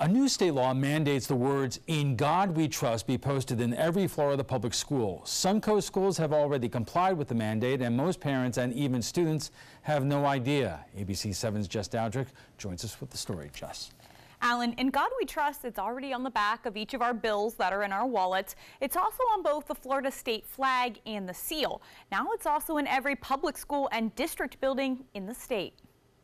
A new state law mandates the words "In God We Trust" be posted in every Florida public school. Suncoast schools have already complied with the mandate, and most parents and even students have no idea. ABC 7's Jess Dowdrick joins us with the story. Jess. Alan, "In God We Trust," it's already on the back of each of our bills that are in our wallets. It's also on both the Florida state flag and the seal. Now it's also in every public school and district building in the state.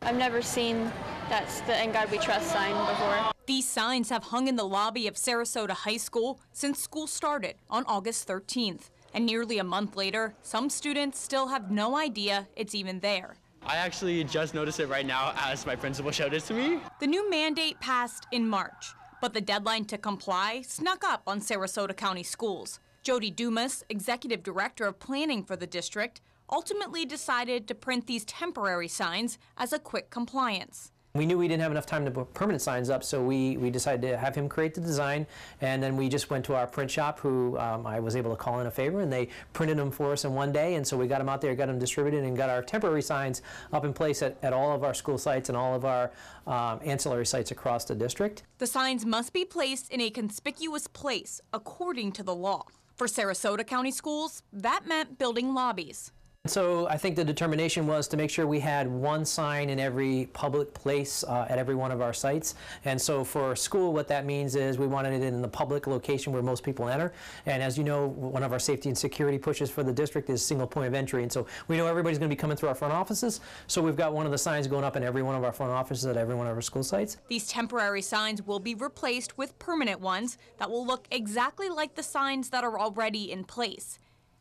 I've never seen the "In God We Trust" sign before. These signs have hung in the lobby of Sarasota High School since school started on August 13th. And nearly a month later, some students still have no idea it's even there. I actually just noticed it right now as my principal showed it to me. The new mandate passed in March, but the deadline to comply snuck up on Sarasota County schools. Jody Dumas, executive director of planning for the district, ultimately decided to print these temporary signs as a quick compliance. We knew we didn't have enough time to put permanent signs up, so we decided to have him create the design, and then we just went to our print shop, who I was able to call in a favor, and they printed them for us in one day, and so we got them out there, got them distributed, and got our temporary signs up in place at all of our school sites and all of our ancillary sites across the district. The signs must be placed in a conspicuous place according to the law. For Sarasota County schools, that meant building lobbies. So I think the determination was to make sure we had one sign in every public place at every one of our sites. And so for school, what that means is we wanted it in the public location where most people enter. And as you know, one of our safety and security pushes for the district is single point of entry. And so we know everybody's going to be coming through our front offices. So we've got one of the signs going up in every one of our front offices at every one of our school sites. These temporary signs will be replaced with permanent ones that will look exactly like the signs that are already in place.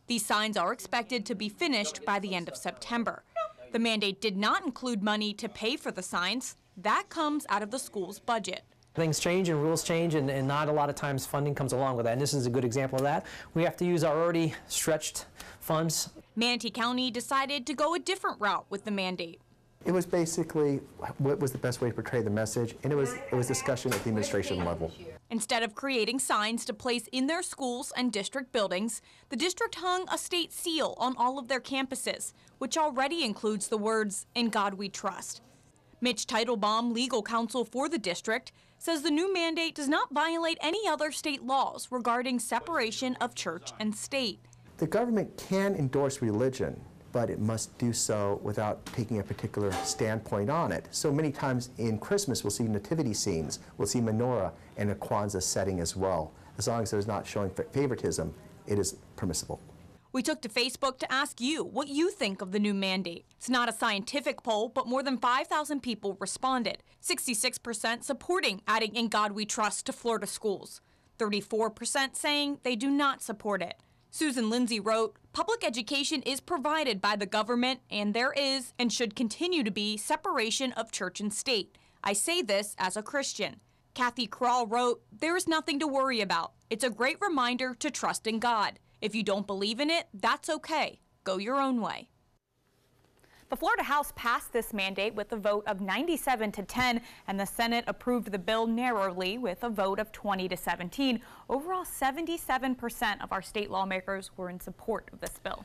These signs are expected to be finished by the end of September. The mandate did not include money to pay for the signs. That comes out of the school's budget. Things change and rules change, and not a lot of times funding comes along with that, and this is a good example of that. We have to use our already stretched funds. Manatee County decided to go a different route with the mandate. It was basically what was the best way to portray the message, and it was discussion at the administration level. Instead of creating signs to place in their schools and district buildings, the district hung a state seal on all of their campuses, which already includes the words "In God We Trust." Mitch Teitelbaum, legal counsel for the district, says the new mandate does not violate any other state laws regarding separation of church and state. The government can endorse religion, but it must do so without taking a particular standpoint on it. So many times in Christmas, we'll see nativity scenes, we'll see menorah and a Kwanzaa setting as well. As long as there's not showing favoritism, it is permissible. We took to Facebook to ask you what you think of the new mandate. It's not a scientific poll, but more than 5,000 people responded. 66% supporting adding "In God We Trust" to Florida schools. 34% saying they do not support it. Susan Lindsay wrote, "Public education is provided by the government, and there is and should continue to be separation of church and state. I say this as a Christian." Kathy Kral wrote, "There is nothing to worry about. It's a great reminder to trust in God. If you don't believe in it, that's okay. Go your own way." The Florida House passed this mandate with a vote of 97 to 10, and the Senate approved the bill narrowly with a vote of 20 to 17. Overall, 77% of our state lawmakers were in support of this bill.